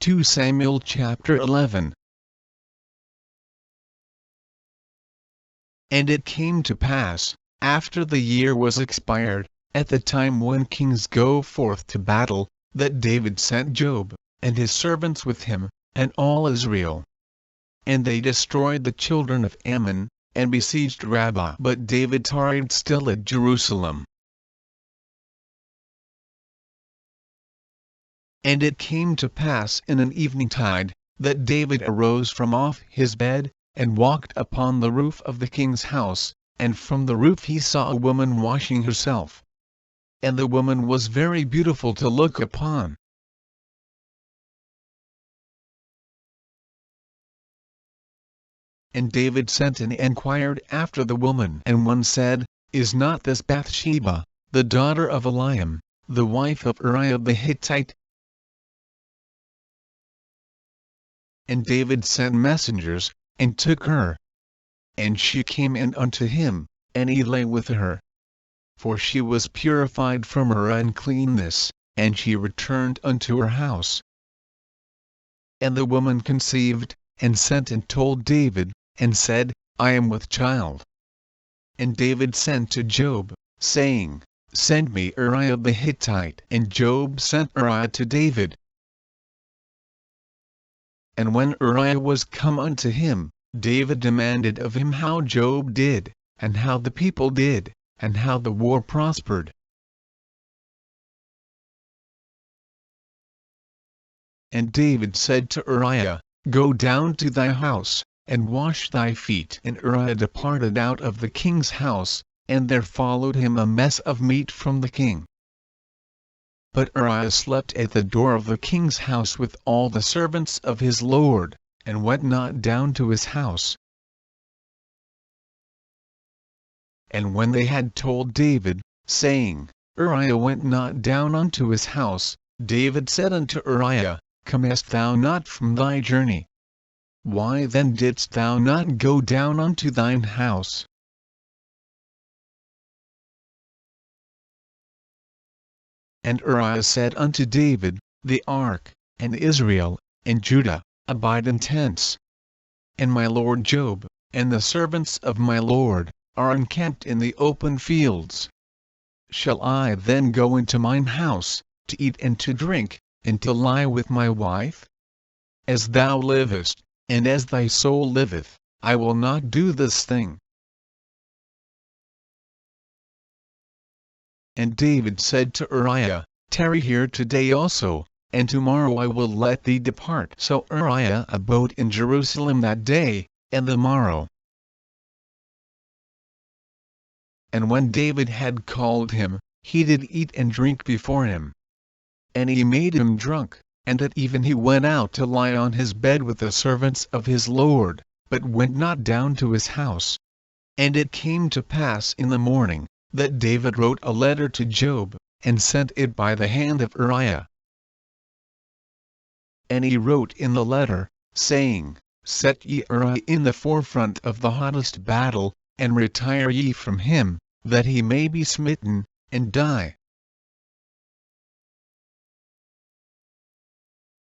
2 Samuel chapter 11. And it came to pass, after the year was expired, at the time when kings go forth to battle, that David sent Joab, and his servants with him, and all Israel. And they destroyed the children of Ammon, and besieged Rabbah. But David tarried still at Jerusalem. And it came to pass in an eventide, that David arose from off his bed, and walked upon the roof of the king's house, and from the roof he saw a woman washing herself. And the woman was very beautiful to look upon. And David sent and inquired after the woman. And one said, Is not this Bathsheba, the daughter of Eliam, the wife of Uriah the Hittite? And David sent messengers, and took her. And she came in unto him, and he lay with her. For she was purified from her uncleanness, and she returned unto her house. And the woman conceived, and sent and told David, and said, I am with child. And David sent to Joab, saying, Send me Uriah the Hittite. And Joab sent Uriah to David. And when Uriah was come unto him, David demanded of him how Joab did, and how the people did, and how the war prospered. And David said to Uriah, Go down to thy house, and wash thy feet. And Uriah departed out of the king's house, and there followed him a mess of meat from the king. But Uriah slept at the door of the king's house with all the servants of his lord, and went not down to his house. And when they had told David, saying, Uriah went not down unto his house, David said unto Uriah, Comest thou not from thy journey? Why then didst thou not go down unto thine house? And Uriah said unto David, The ark, and Israel, and Judah, abide in tents. And my lord Joab, and the servants of my lord, are encamped in the open fields. Shall I then go into mine house, to eat and to drink, and to lie with my wife? As thou livest, and as thy soul liveth, I will not do this thing. And David said to Uriah, Tarry here today also, and tomorrow I will let thee depart. So Uriah abode in Jerusalem that day, and the morrow. And when David had called him, he did eat and drink before him. And he made him drunk, and at even he went out to lie on his bed with the servants of his lord, but went not down to his house. And it came to pass in the morning, that David wrote a letter to Joab, and sent it by the hand of Uriah. And he wrote in the letter, saying, Set ye Uriah in the forefront of the hottest battle, and retire ye from him, that he may be smitten, and die.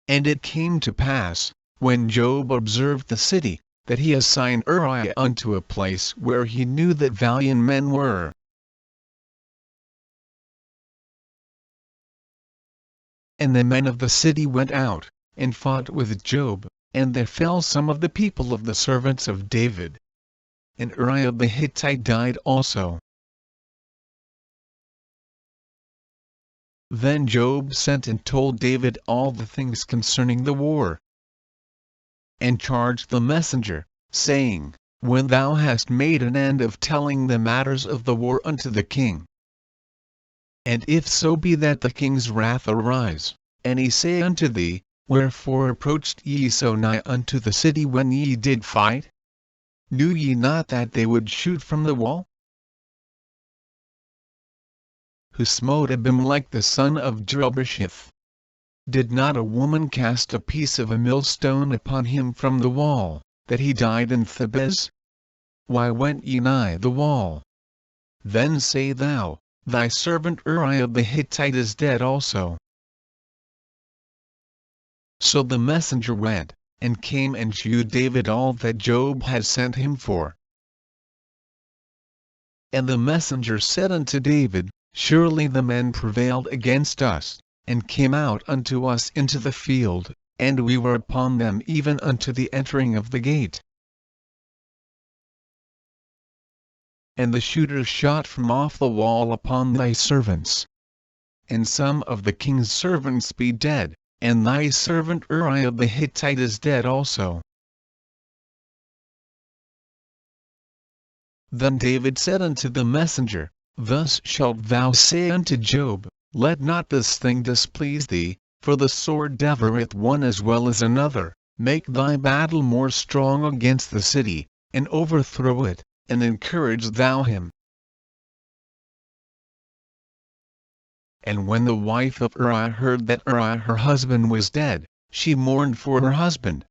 And it came to pass, when Joab observed the city, that he assigned Uriah unto a place where he knew that valiant men were. And the men of the city went out, and fought with Joab, and there fell some of the people of the servants of David. And Uriah the Hittite died also. Then Joab sent and told David all the things concerning the war, and charged the messenger, saying, When thou hast made an end of telling the matters of the war unto the king, and if so be that the king's wrath arise, and he say unto thee, Wherefore approached ye so nigh unto the city when ye did fight? Knew ye not that they would shoot from the wall? Who smote Abimelech the son of Jerubbesheth? Did not a woman cast a piece of a millstone upon him from the wall, that he died in Thebez? Why went ye nigh the wall? Then say thou, Thy servant Uriah the Hittite is dead also. So the messenger went, and came and shewed David all that Joab had sent him for. And the messenger said unto David, Surely the men prevailed against us, and came out unto us into the field, and we were upon them even unto the entering of the gate. And the shooters shot from off the wall upon thy servants. And some of the king's servants be dead, and thy servant Uriah the Hittite is dead also. Then David said unto the messenger, Thus shalt thou say unto Joab, Let not this thing displease thee, for the sword devoureth one as well as another. Make thy battle more strong against the city, and overthrow it, and encourage thou him. And when the wife of Uriah heard that Uriah her husband was dead, she mourned for her husband.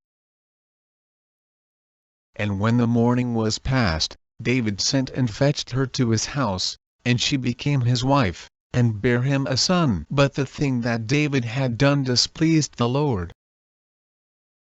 And when the mourning was past, David sent and fetched her to his house, and she became his wife, and bare him a son. But the thing that David had done displeased the Lord,